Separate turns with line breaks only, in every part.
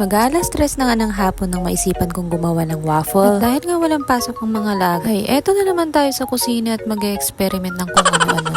Mag-alas stress na nga ng hapon nang maisipan kong gumawa ng waffle. At dahil nga walang pasok ng mga lagay, eto na naman tayo sa kusina at mag-experiment ng kung ano-ano.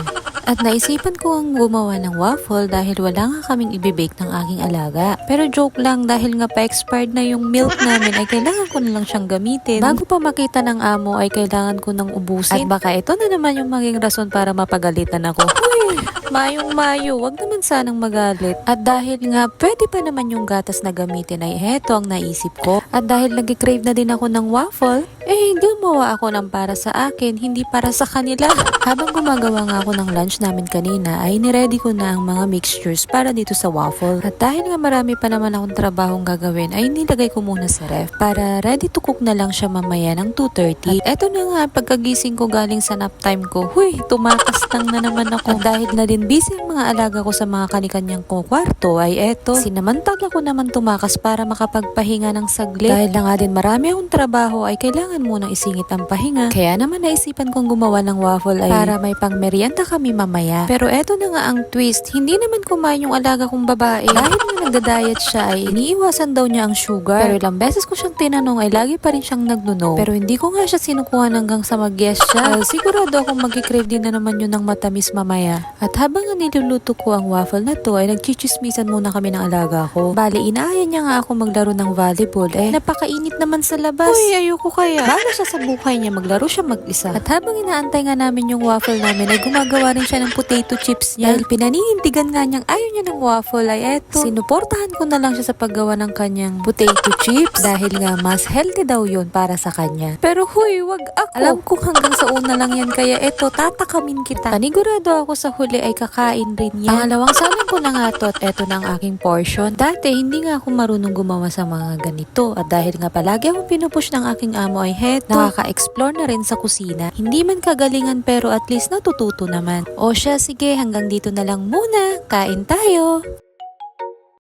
At naisipan ko ang gumawa ng waffle dahil wala nga kaming ibibake ng aking alaga. Pero joke lang, dahil nga pa-expired na yung milk namin ay kailangan ko na lang siyang gamitin. Bago pa makita ng amo ay kailangan ko nang ubusin. At baka ito na naman yung maging rason para mapagalitan ako. Uy, mayong-mayo, wag naman sanang magalit. At dahil nga pwede pa naman yung gatas na gamitin ay heto ang naisip ko. At dahil nag-crave na din ako ng waffle, gumawa ako ng para sa akin, hindi para sa kanila. Habang gumagawa nga ako ng lunch namin kanina, ay niready ko na ang mga mixtures para dito sa waffle. At dahil nga marami pa naman akong trabahong gagawin, ay nilagay ko muna sa ref para ready to cook na lang siya mamaya ng 2:30. At eto na nga, pagkagising ko galing sa nap time ko, tumakas lang na naman ako. At dahil na din busy ang mga alaga ko sa mga kanikanyang kwarto, ay eto, sinamantala ko naman tumakas para makapagpahinga ng saglit. Dahil na nga din marami akong trabaho, ay kailangan munang isingit ang pahinga. Kaya naman naisipan kong gumawa ng waffle ay para may pangmeryenda kami mamaya. Pero eto na nga ang twist, hindi naman kumain yung alaga kong babae. Dahil nga nagda-diet siya ay iniiwasan daw niya ang sugar. Pero ilang beses ko siyang tinanong ay lagi pa rin siyang nagno-no. Pero hindi ko nga siya sinukuhan hanggang sa mag-yes siya. Sigurado akong mag-crave din na naman yun ng matamis mamaya. At habang nga niluluto ko ang waffle na to ay nagchichismisan muna kami ng alaga ko. Bali, inaaya niya nga ako maglaro ng volleyball. Napakainit naman sa labas. Uy, ayoko kaya. Bago siya sa buhay niya, maglaro siya mag-isa. At habang inaantay nga namin yung waffle namin, ay gumagawa rin siya ng potato chips niya. Dahil pinaninindigan nga niyang ayaw niya ng waffle, ay eto, sinuportahan ko na lang siya sa paggawa ng kanyang potato chips. Dahil nga mas healthy daw yun para sa kanya. Pero wag ako. Alam ko hanggang sa una lang yan, kaya eto, tatakamin kita. Panigurado ako sa huli ay kakain rin yan. Pangalawang salang ko na nga to at eto na ang aking portion. Dati, hindi nga ako marunong gumawa sa mga ganito. At dahil nga palagi akong pinupush ng aking amo ay heto, nakaka-explore na rin sa kusina. Hindi man kagalingan pero at least natututo naman. O siya, sige, hanggang dito na lang muna. Kain tayo!